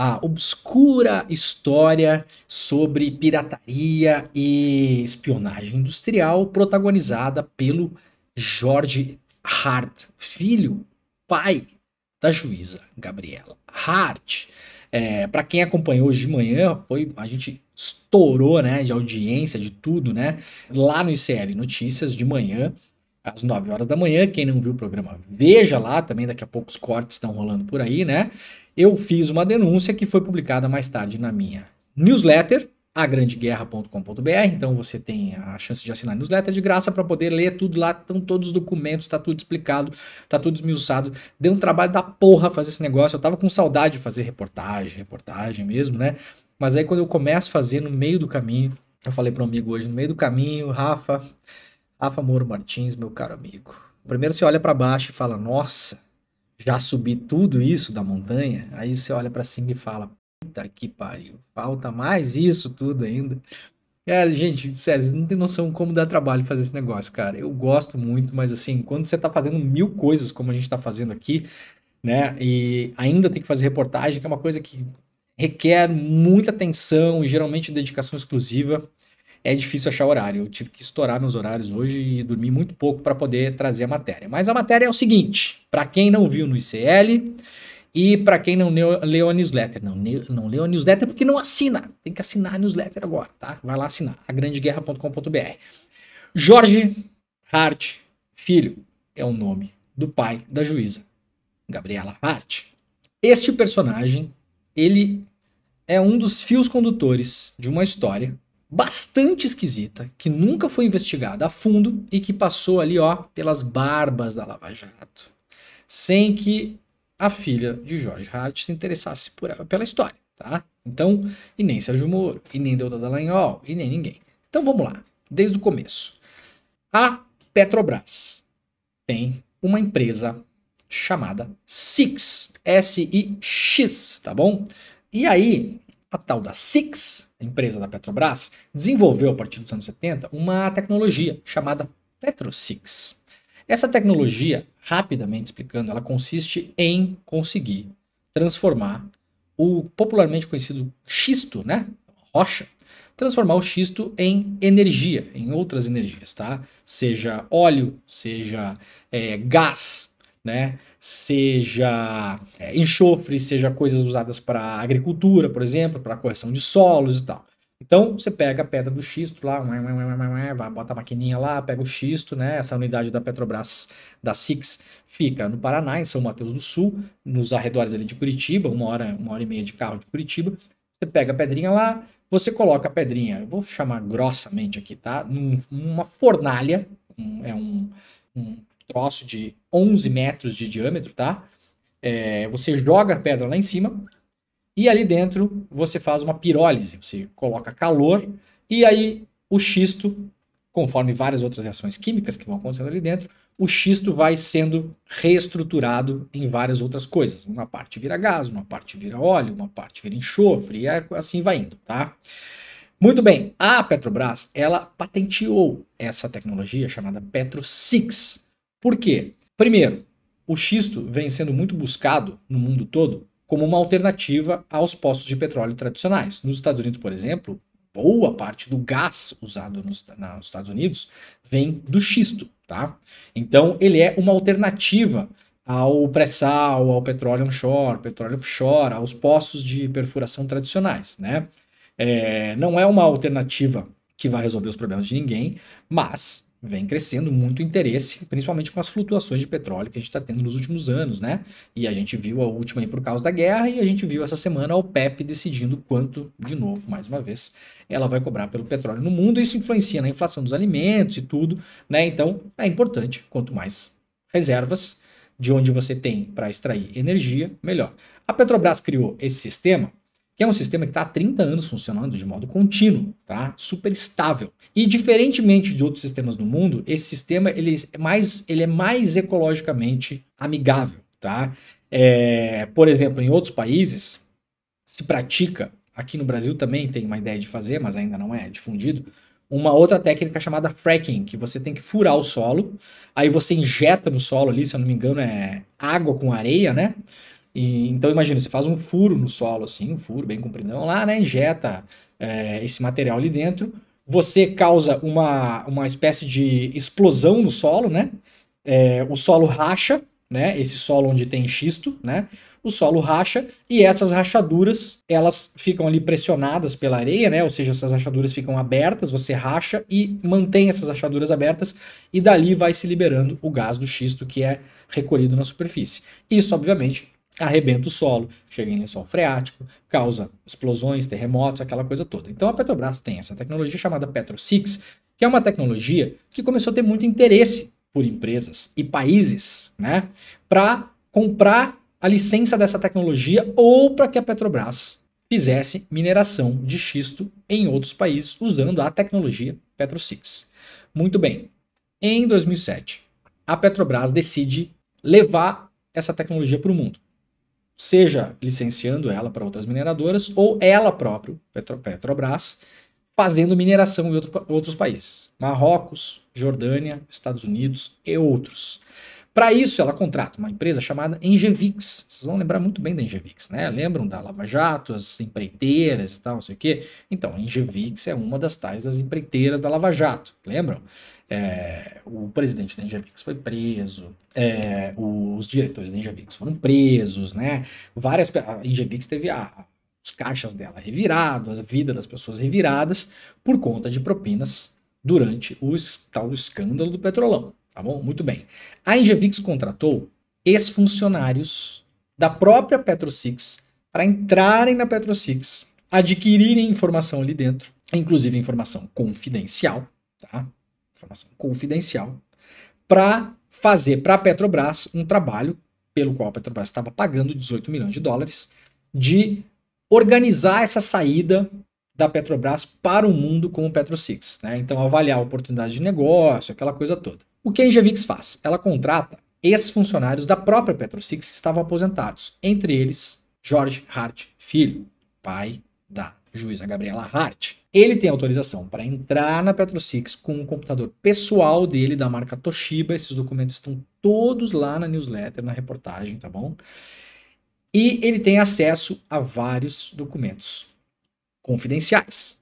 a obscura história sobre pirataria e espionagem industrial protagonizada pelo George Hart, filho, pai da juíza Gabriela Hart. Para quem acompanhou hoje de manhã, a gente estourou, né, de audiência, de tudo, né, lá no ICL Notícias de manhã, às 9 horas da manhã. Quem não viu o programa, veja lá também, daqui a pouco os cortes estão rolando por aí, né? Eu fiz uma denúncia que foi publicada mais tarde na minha newsletter, agrandeguerra.com.br. Então você tem a chance de assinar a newsletter de graça para poder ler tudo lá, estão todos os documentos, tá tudo explicado, tá tudo esmiuçado. Deu um trabalho da porra fazer esse negócio, eu tava com saudade de fazer reportagem mesmo, né? Mas aí quando eu começo a fazer no meio do caminho, eu falei para um amigo hoje, no meio do caminho, Rafa Moro Martins, meu caro amigo. Primeiro você olha para baixo e fala, nossa, já subi tudo isso da montanha? Aí você olha para cima e fala, puta que pariu, falta mais isso tudo ainda. Gente, sério, vocês não tem noção como dá trabalho fazer esse negócio, cara. Eu gosto muito, mas assim, quando você tá fazendo 1000 coisas como a gente tá fazendo aqui, né, e ainda tem que fazer reportagem, que é uma coisa que requer muita atenção e geralmente dedicação exclusiva, é difícil achar horário. Eu tive que estourar meus horários hoje e dormir muito pouco para poder trazer a matéria. Mas a matéria é o seguinte, para quem não viu no ICL e para quem não leu a newsletter. Não leu a newsletter porque não assina. Tem que assinar a newsletter agora, tá? Vai lá assinar, agrandeguerra.com.br. Jorge Hart Filho é o nome do pai da juíza Gabriela Hart. Este personagem, ele é um dos fios condutores de uma história bastante esquisita, que nunca foi investigada a fundo e que passou ali, ó, pelas barbas da Lava Jato, sem que a filha de Jorge Hart se interessasse pela história, tá? Então, e nem Sérgio Moro, e nem Deltan Dallagnol, e nem ninguém. Então vamos lá, desde o começo. A Petrobras tem uma empresa chamada SIX, S-I-X, tá bom? E aí, a tal da SIX, a empresa da Petrobras, desenvolveu a partir dos anos 70 uma tecnologia chamada PetroSix. Essa tecnologia, rapidamente explicando, ela consiste em conseguir transformar o popularmente conhecido xisto, né, rocha, transformar o xisto em energia, em outras energias, tá? Seja óleo, seja gás, né? Seja enxofre, seja coisas usadas para agricultura, por exemplo, para correção de solos e tal. Então você pega a pedra do xisto lá, bota a maquininha lá, pega o xisto, né? Essa unidade da Petrobras, da SIX, fica no Paraná, em São Mateus do Sul, nos arredores ali de Curitiba, uma hora e meia de carro de Curitiba. Você pega a pedrinha lá, você coloca a pedrinha, eu vou chamar grossamente aqui, tá? Numa fornalha, um troço de 11 metros de diâmetro, tá? Você joga a pedra lá em cima e ali dentro você faz uma pirólise, você coloca calor e aí o xisto, conforme várias outras reações químicas que vão acontecendo ali dentro, o xisto vai sendo reestruturado em várias outras coisas. Uma parte vira gás, uma parte vira óleo, uma parte vira enxofre, e assim vai indo, tá? Muito bem, a Petrobras, ela patenteou essa tecnologia chamada PetroSix. Por quê? Primeiro, o xisto vem sendo muito buscado no mundo todo como uma alternativa aos postos de petróleo tradicionais. Nos Estados Unidos, por exemplo, boa parte do gás usado nos Estados Unidos vem do xisto, tá? Então, ele é uma alternativa ao pré-sal, ao petróleo onshore, petróleo offshore, aos postos de perfuração tradicionais, né? Não é uma alternativa que vai resolver os problemas de ninguém, mas vem crescendo muito interesse, principalmente com as flutuações de petróleo que a gente está tendo nos últimos anos, né? E a gente viu a última aí por causa da guerra, e a gente viu essa semana a OPEP decidindo quanto, de novo, mais uma vez, ela vai cobrar pelo petróleo no mundo. Isso influencia na inflação dos alimentos e tudo, né? Então é importante, quanto mais reservas de onde você tem para extrair energia, melhor. A Petrobras criou esse sistema, que é um sistema que está há 30 anos funcionando de modo contínuo, tá? Super estável. E diferentemente de outros sistemas no mundo, esse sistema ele é mais ecologicamente amigável, tá? Por exemplo, em outros países se pratica, aqui no Brasil também tem uma ideia de fazer, mas ainda não é difundido, uma outra técnica chamada fracking, que você tem que furar o solo, aí você injeta no solo ali, se eu não me engano, é água com areia, né? Então imagina, você faz um furo no solo, assim, um furo bem compridão lá, né? Injeta esse material ali dentro, você causa uma espécie de explosão no solo, né? O solo racha, né? Esse solo onde tem xisto, né? O solo racha e essas rachaduras, elas ficam ali pressionadas pela areia, né? Ou seja, essas rachaduras ficam abertas, você racha e mantém essas rachaduras abertas e dali vai se liberando o gás do xisto que é recolhido na superfície. Isso, obviamente, arrebenta o solo, chega em lençol freático, causa explosões, terremotos, aquela coisa toda. Então a Petrobras tem essa tecnologia chamada Petro-6, que é uma tecnologia que começou a ter muito interesse por empresas e países, né, para comprar a licença dessa tecnologia ou para que a Petrobras fizesse mineração de xisto em outros países usando a tecnologia Petro-6. Muito bem, em 2007, a Petrobras decide levar essa tecnologia para o mundo, seja licenciando ela para outras mineradoras ou ela própria, Petrobras, fazendo mineração em outros países. Marrocos, Jordânia, Estados Unidos e outros. Para isso, ela contrata uma empresa chamada Engevix. Vocês vão lembrar muito bem da Engevix, né? Lembram da Lava Jato, as empreiteiras e tal, não sei o quê? Então, a Engevix é uma das tais das empreiteiras da Lava Jato, lembram? O presidente da Engevix foi preso, os diretores da Engevix foram presos, né? A Engevix teve os caixas dela revirados, a vida das pessoas reviradas por conta de propinas durante o tal escândalo do Petrolão. Tá bom? Muito bem. A Engevix contratou ex-funcionários da própria Petro-6 para entrarem na Petro-6, adquirirem informação ali dentro, inclusive informação confidencial, tá? Informação confidencial, para fazer para a Petrobras um trabalho pelo qual a Petrobras estava pagando 18 milhões de dólares de organizar essa saída da Petrobras para o mundo com o Petro-6, né? Então avaliar a oportunidade de negócio, aquela coisa toda. O que a Engevix faz? Ela contrata ex-funcionários da própria Petro-6 que estavam aposentados, entre eles Jorge Hart Filho, pai da juíza Gabriela Hart. Ele tem autorização para entrar na Petro-6 com um computador pessoal dele da marca Toshiba. Esses documentos estão todos lá na newsletter, na reportagem, tá bom? E ele tem acesso a vários documentos confidenciais,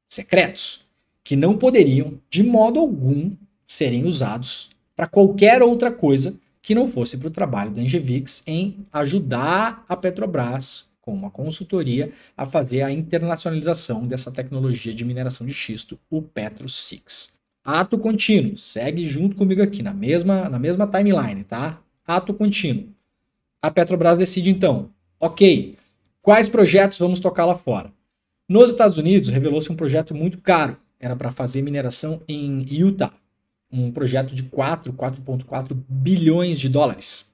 secretos, que não poderiam, de modo algum, serem usados para qualquer outra coisa que não fosse para o trabalho da Engevix em ajudar a Petrobras, com uma consultoria, a fazer a internacionalização dessa tecnologia de mineração de xisto, o Petro-6. Ato contínuo, segue junto comigo aqui, na mesma timeline, tá? Ato contínuo. A Petrobras decide então, ok, quais projetos vamos tocar lá fora? Nos Estados Unidos, revelou-se um projeto muito caro, era para fazer mineração em Utah, um projeto de 4,4 bilhões de dólares.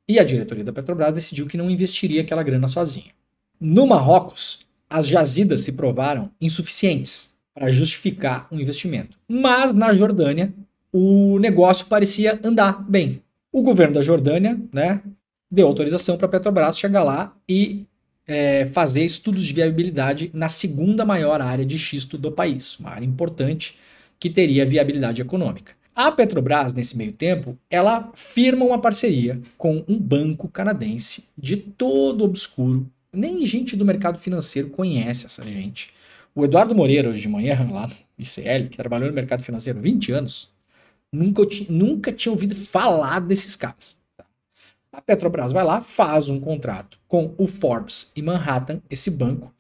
E a diretoria da Petrobras decidiu que não investiria aquela grana sozinha. No Marrocos, as jazidas se provaram insuficientes para justificar um investimento. Mas na Jordânia, o negócio parecia andar bem. O governo da Jordânia, né, deu autorização para a Petrobras chegar lá e fazer estudos de viabilidade na segunda maior área de xisto do país, uma área importante que teria viabilidade econômica. A Petrobras, nesse meio tempo, ela firma uma parceria com um banco canadense de todo obscuro. Nem gente do mercado financeiro conhece essa gente. O Eduardo Moreira, hoje de manhã, lá no ICL, que trabalhou no mercado financeiro há 20 anos, nunca tinha ouvido falar desses caras. A Petrobras vai lá, faz um contrato com o Forbes e Manhattan, esse banco,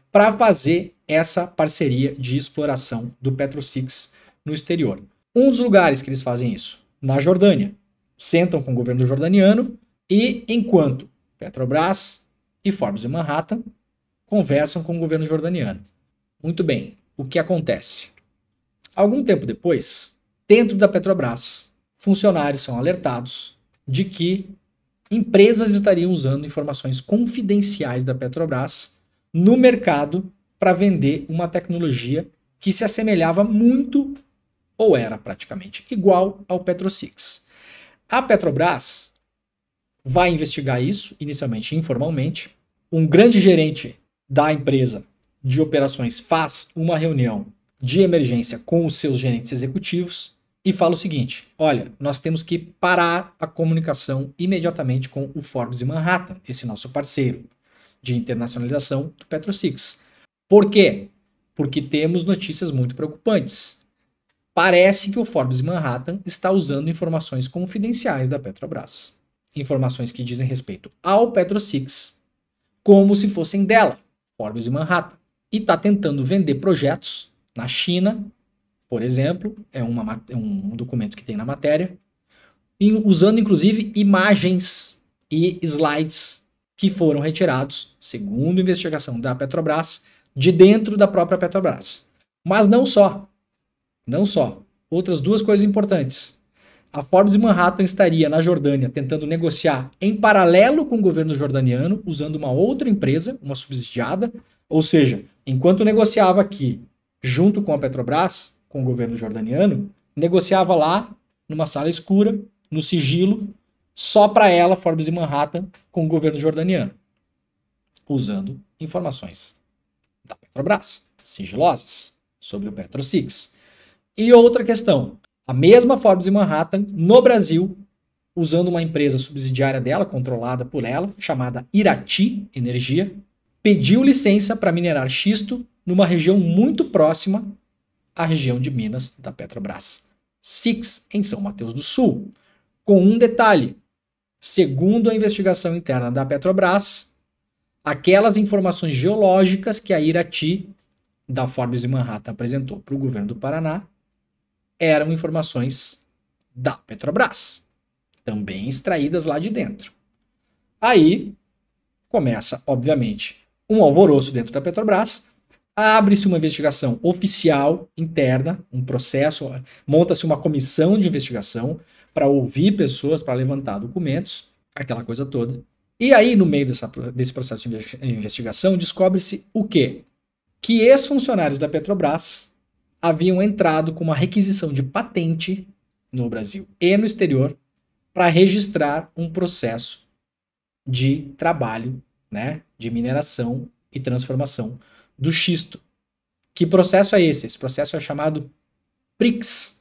para fazer essa parceria de exploração do Petro-6 no exterior. Um dos lugares que eles fazem isso, na Jordânia. Sentam com o governo jordaniano e, enquanto Petrobras e Forbes e Manhattan conversam com o governo jordaniano. Muito bem, o que acontece? Algum tempo depois, dentro da Petrobras, funcionários são alertados de que empresas estariam usando informações confidenciais da Petrobras no mercado para vender uma tecnologia que se assemelhava muito ou era praticamente igual ao Petro-6. A Petrobras vai investigar isso, inicialmente informalmente. Um grande gerente da empresa de operações faz uma reunião de emergência com os seus gerentes executivos e fala o seguinte: olha, nós temos que parar a comunicação imediatamente com o Forbes e Manhattan, esse nosso parceiro de internacionalização do Petrosix. Por quê? Porque temos notícias muito preocupantes. Parece que o Forbes e Manhattan está usando informações confidenciais da Petrobras. Informações que dizem respeito ao Petrosix, como se fossem dela, Forbes e Manhattan. E está tentando vender projetos na China, por exemplo, é um documento que tem na matéria, usando inclusive imagens e slides que foram retirados, segundo a investigação da Petrobras, de dentro da própria Petrobras. Mas não só. Outras duas coisas importantes. A Forbes e Manhattan estaria na Jordânia tentando negociar em paralelo com o governo jordaniano, usando uma outra empresa, uma subsidiada. Ou seja, enquanto negociava aqui, junto com a Petrobras, com o governo jordaniano, negociava lá, numa sala escura, no sigilo, só para ela, Forbes e Manhattan, com o governo jordaniano, usando informações da Petrobras, sigilosas, sobre o Petrosix. E outra questão, a mesma Forbes e Manhattan, no Brasil, usando uma empresa subsidiária dela, controlada por ela, chamada Irati Energia, pediu licença para minerar xisto numa região muito próxima à região de Minas da Petrobras, Six, em São Mateus do Sul. Com um detalhe, segundo a investigação interna da Petrobras, aquelas informações geológicas que a Irati da Forbes e Manhattan apresentou para o governo do Paraná eram informações da Petrobras, também extraídas lá de dentro. Aí começa, obviamente, um alvoroço dentro da Petrobras, abre-se uma investigação oficial interna, um processo, monta-se uma comissão de investigação para ouvir pessoas, para levantar documentos, aquela coisa toda. E aí, no meio desse processo de investigação, descobre-se o quê? Que ex-funcionários da Petrobras haviam entrado com uma requisição de patente no Brasil e no exterior para registrar um processo de trabalho, né, de mineração e transformação do xisto. Que processo é esse? Esse processo é chamado PRIX.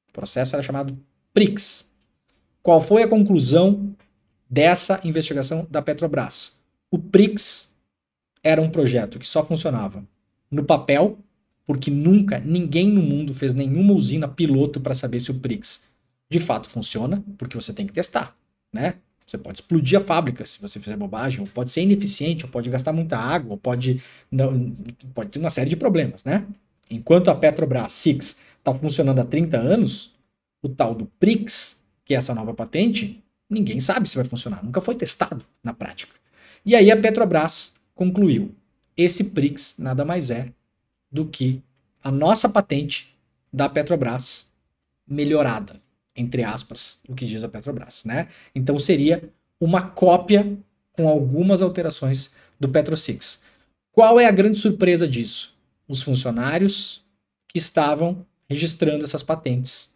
O processo era chamado PRIX. Qual foi a conclusão dessa investigação da Petrobras? O PRIX era um projeto que só funcionava no papel, porque nunca ninguém no mundo fez nenhuma usina piloto para saber se o PRIX de fato funciona, porque você tem que testar, né? Você pode explodir a fábrica se você fizer bobagem, ou pode ser ineficiente, ou pode gastar muita água, ou pode ter uma série de problemas, né? Enquanto a Petrobras Six está funcionando há 30 anos, o tal do PRIX, que é essa nova patente, ninguém sabe se vai funcionar, nunca foi testado na prática. E aí a Petrobras concluiu, esse PRIX nada mais é do que a nossa patente da Petrobras melhorada, entre aspas, o que diz a Petrobras, né? Então seria uma cópia com algumas alterações do Petrosix. Qual é a grande surpresa disso? Os funcionários que estavam registrando essas patentes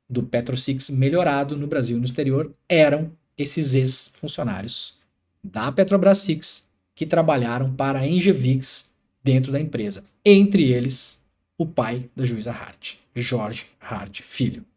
do Petrosix melhorado no Brasil e no exterior eram esses ex-funcionários da Petrobras Six que trabalharam para a Engevix dentro da empresa. Entre eles, o pai da juíza Hart, Jorge Hart Filho.